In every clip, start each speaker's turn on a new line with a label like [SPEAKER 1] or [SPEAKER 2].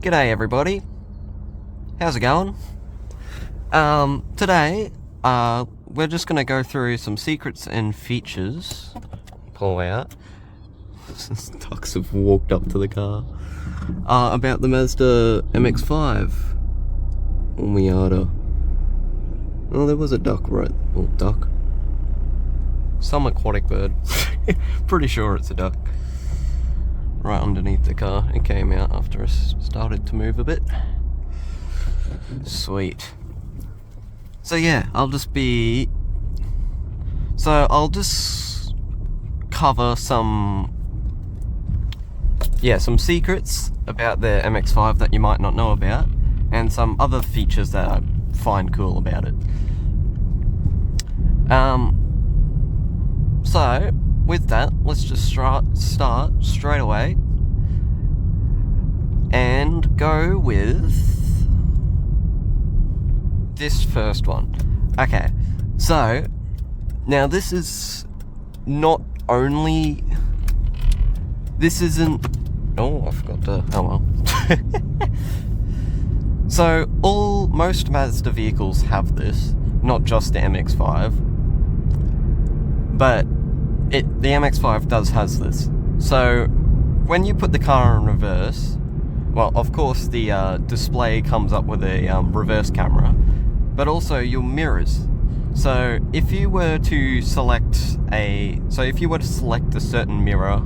[SPEAKER 1] G'day everybody, how's it going? Today, we're just gonna go through some secrets and features. Pull out. Ducks have walked up to the car. About the Mazda Mx-5. Or Miata. Oh, there was a duck, right? Oh, duck. Some aquatic bird. Pretty sure it's a duck. Right underneath the car. It came out after it started to move a bit. Sweet. So yeah, I'll just cover some secrets about the MX-5 that you might not know about, and some other features that I find cool about it. So with that, let's just start straight away and go with this first one. Okay, so now this is not only, this isn't, oh, I forgot to, oh well. So most Mazda vehicles have this, not just the MX-5, but the MX-5 has this. So when you put the car in reverse, well, of course the display comes up with a reverse camera, but also your mirrors. So if you were to select a certain mirror,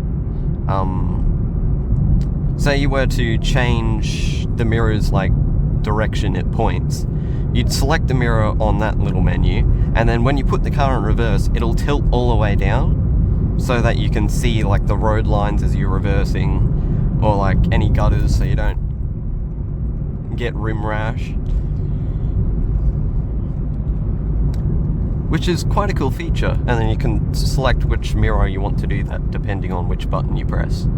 [SPEAKER 1] say you were to change the mirror's like direction it points, you'd select the mirror on that little menu, and then when you put the car in reverse, it'll tilt all the way down so that you can see like the road lines as you're reversing, or like any gutters so you don't get rim rash. Which is quite a cool feature, and then you can select which mirror you want to do that depending on which button you press.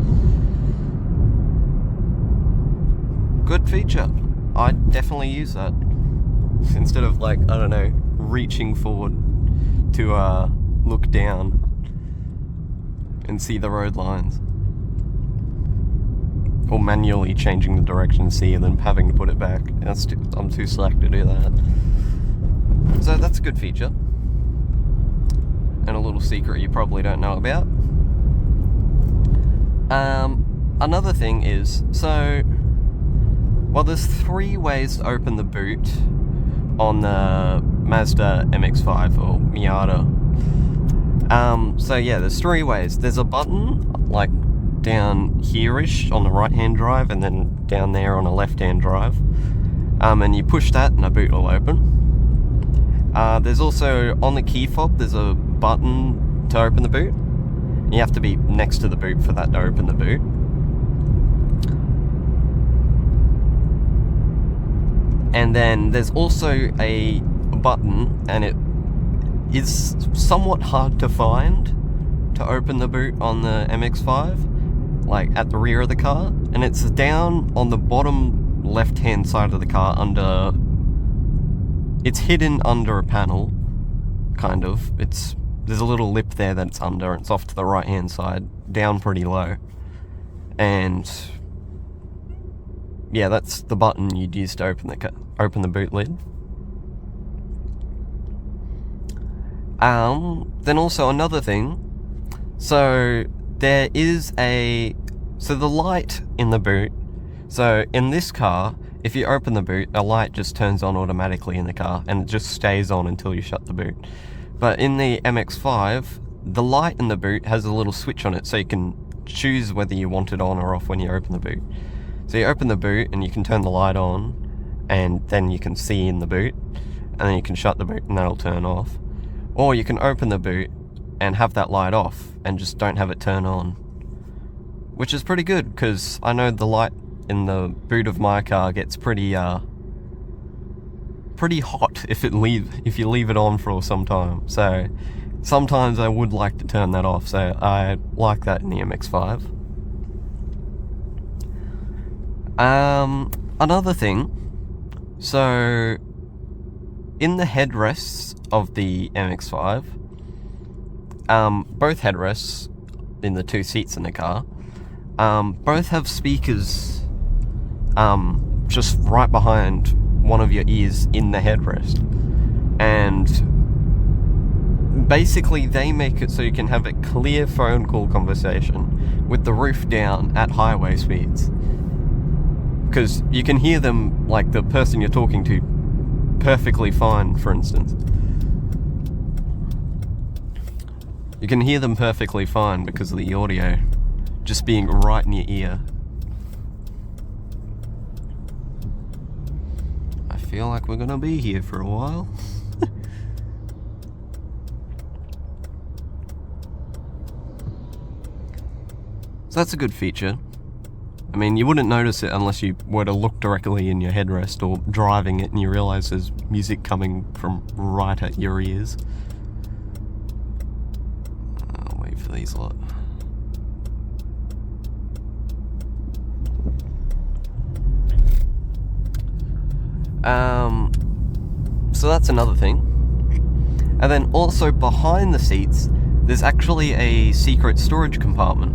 [SPEAKER 1] Good feature. I'd definitely use that. Instead of like, I don't know, reaching forward to look down and see the road lines. Or manually changing the direction to see and then having to put it back. I'm too slack to do that. So that's a good feature. And a little secret you probably don't know about. Another thing is, so, well, there's 3 ways to open the boot on the Mazda Mx-5 or Miata. So yeah, there's 3 ways. There's a button, like down here-ish on the right-hand drive, and then down there on a left-hand drive. And you push that and a boot will open. There's also, on the key fob, there's a button to open the boot. You have to be next to the boot for that to open the boot. And then there's also a button, and it is somewhat hard to find, to open the boot on the MX-5, like at the rear of the car, and it's down on the bottom left-hand side of the car it's hidden under a panel, kind of. There's a little lip there that it's under, and it's off to the right-hand side, down pretty low. And yeah, that's the button you'd use to open the boot lid. Then also another thing, so there is the light in the boot. So in this car, if you open the boot, a light just turns on automatically in the car, and it just stays on until you shut the boot. But in the MX-5, the light in the boot has a little switch on it, so you can choose whether you want it on or off when you open the boot. So you open the boot and you can turn the light on, and then you can see in the boot, and then you can shut the boot and that'll turn off. Or you can open the boot and have that light off and just don't have it turn on. Which is pretty good, because I know the light in the boot of my car gets pretty hot if you leave it on for some time. So sometimes I would like to turn that off, so I like that in the MX-5. Another thing, so in the headrests of the MX-5, both headrests in the 2 seats in the car, both have speakers just right behind one of your ears in the headrest. And basically they make it so you can have a clear phone call conversation with the roof down at highway speeds. Because you can hear them, like the person you're talking to, perfectly fine, for instance. You can hear them perfectly fine because of the audio just being right in your ear. I feel like we're gonna be here for a while. So that's a good feature. I mean, you wouldn't notice it unless you were to look directly in your headrest or driving it and you realise there's music coming from right at your ears. I'll wait for these lot. So that's another thing. And then also behind the seats, there's actually a secret storage compartment.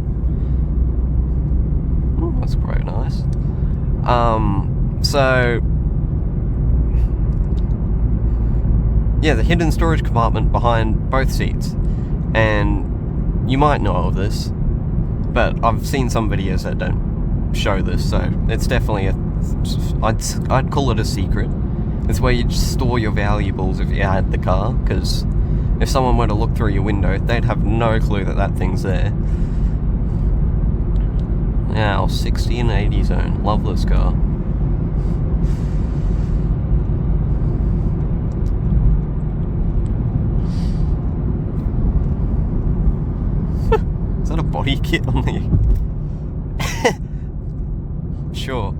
[SPEAKER 1] Ooh, that's quite nice. So yeah, the hidden storage compartment behind both seats. And you might know of this, but I've seen some videos that don't show this, so it's definitely I'd call it a secret. It's where you just store your valuables if you had the car, because if someone were to look through your window, they'd have no clue that that thing's there. Now, 60 and 80 zone. Love this car. Is that a body kit on the... Sure.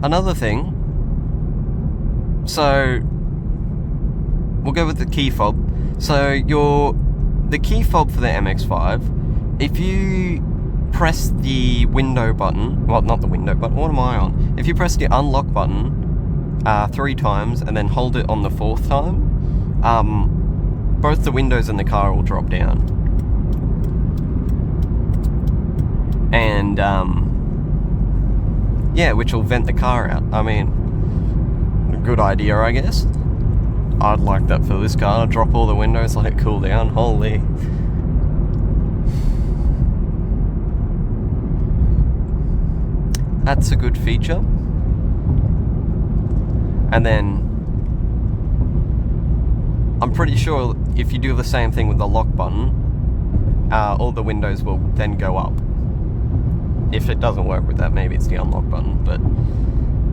[SPEAKER 1] Another thing, so we'll go with the key fob. So the key fob for the MX-5, if you press the window button, well, not the window button, what am I on? If you press the unlock button 3 times and then hold it on the 4th time, both the windows in the car will drop down. And yeah, which will vent the car out. I mean, a good idea, I guess. I'd like that for this car. Drop all the windows, let it cool down. Holy. That's a good feature. And then I'm pretty sure if you do the same thing with the lock button, all the windows will then go up. If it doesn't work with that, maybe it's the unlock button, but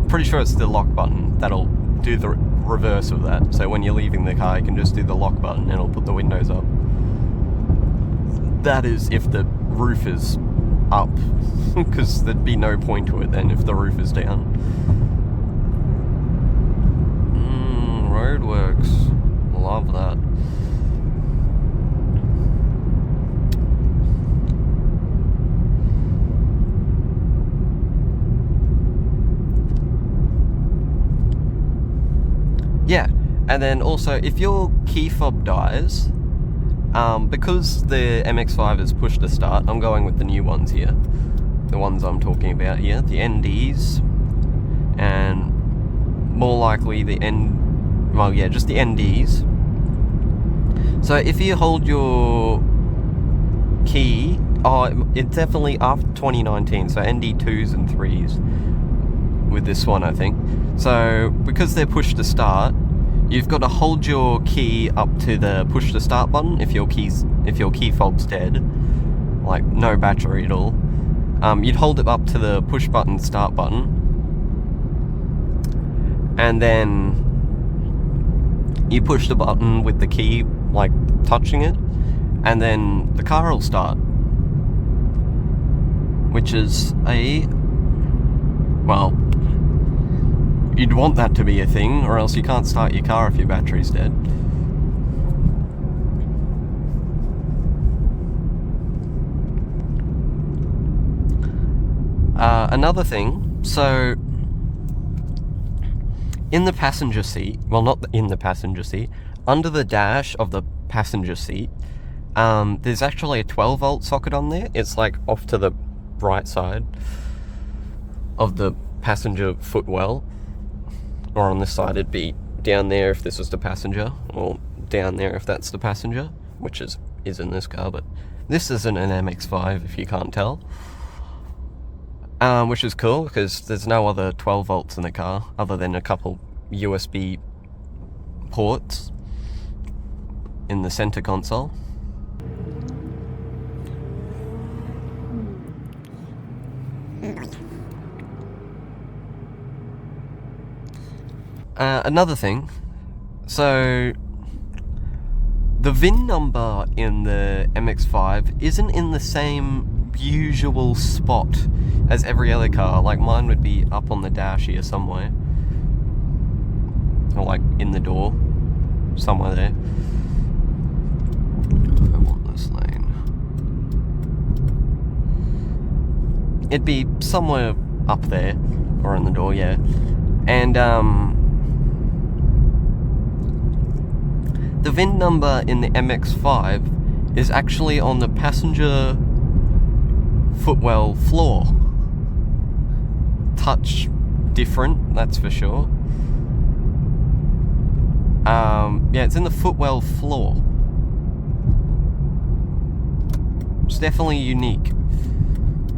[SPEAKER 1] pretty sure it's the lock button that'll do the reverse of that. So when you're leaving the car, you can just do the lock button and it'll put the windows up. That is if the roof is up, because there'd be no point to it then if the roof is down. Roadworks. Love that. Yeah, and then also if your key fob dies, because the MX-5 is push to start, I'm going with the new ones here. The ones I'm talking about here, the NDs, and more likely the just the NDs. So if you hold your key, it's definitely after 2019, so ND2s and 3s with this one, I think. So because they're push to start, you've got to hold your key up to the push to start button if your key fob's dead, like no battery at all. You'd hold it up to the push button start button, and then you push the button with the key like touching it, and then the car will start, which is well, you'd want that to be a thing, or else you can't start your car if your battery's dead. Another thing, so in the passenger seat, well, not in the passenger seat, under the dash of the passenger seat, there's actually a 12-volt socket on there. It's like off to the right side of the passenger footwell, or on this side it'd be down there if this was the passenger, or down there if that's the passenger, which is in this car, but this isn't an MX-5 if you can't tell. Which is cool because there's no other 12 volts in the car other than a couple USB ports in the center console. Another thing, so the VIN number in the MX-5 isn't in the same usual spot as every other car. Like mine would be up on the dash here somewhere, or like in the door, somewhere there. I want this lane. It'd be somewhere up there, or in the door, yeah. And the VIN number in the MX-5 is actually on the passenger footwell floor. Touch different, that's for sure. Yeah, it's in the footwell floor. It's definitely unique.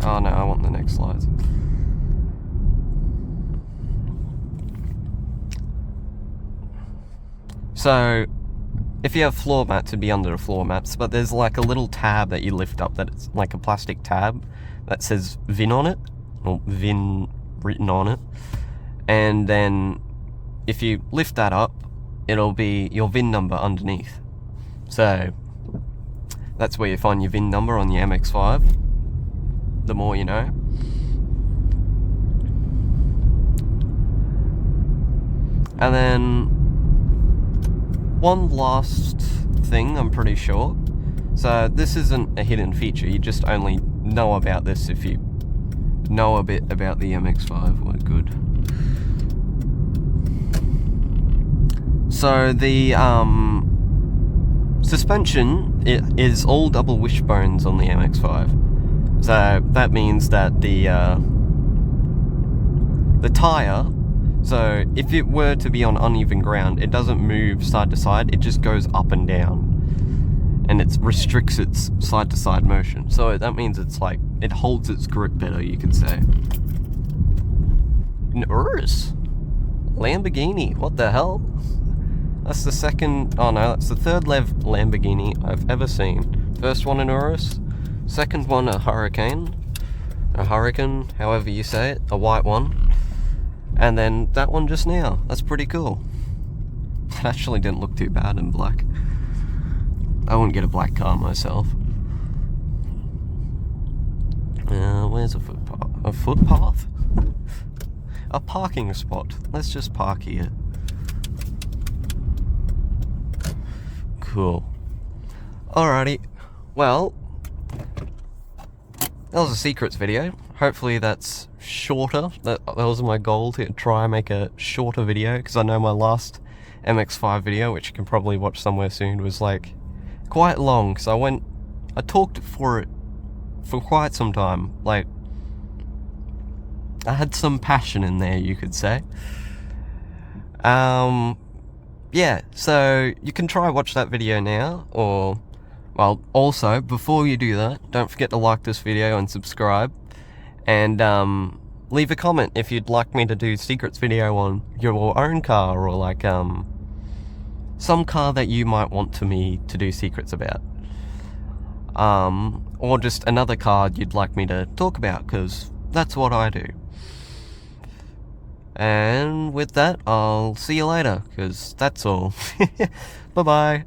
[SPEAKER 1] Oh no, I want the next slides. So, if you have floor mats, it'd be under the floor mats, but there's like a little tab that you lift up that's like a plastic tab that says VIN on it, or VIN written on it. And then if you lift that up, it'll be your VIN number underneath. So that's where you find your VIN number on your MX-5. The more you know. And then one last thing, I'm pretty sure. So this isn't a hidden feature, you just only know about this if you know a bit about the MX-5. Well, good. So the suspension is all double wishbones on the MX-5. So that means that the tyre, so if it were to be on uneven ground, it doesn't move side to side, it just goes up and down. And it restricts its side to side motion. So that means it's like, it holds its grip better, you could say. An UrUs Lamborghini, what the hell? That's the second, oh no, that's the third Lamborghini I've ever seen. First one an UrUs, second one a Hurricane, however you say it, a white one. And then that one just now. That's pretty cool. It actually didn't look too bad in black. I wouldn't get a black car myself. Where's a footpath? A footpath? A parking spot. Let's just park here. Cool. Alrighty. Well, that was a secrets video. Hopefully that's shorter. That was my goal, to try and make a shorter video, because I know my last MX-5 video, which you can probably watch somewhere soon, was like quite long, so I talked for it for quite some time. Like, I had some passion in there, you could say. Yeah, so you can try watch that video now, or, well, also, before you do that, don't forget to like this video and subscribe, and leave a comment if you'd like me to do secrets video on your own car, or like some car that you might want me to do secrets about, or just another car you'd like me to talk about, because that's what I do. And with that, I'll see you later, because that's all. Bye bye.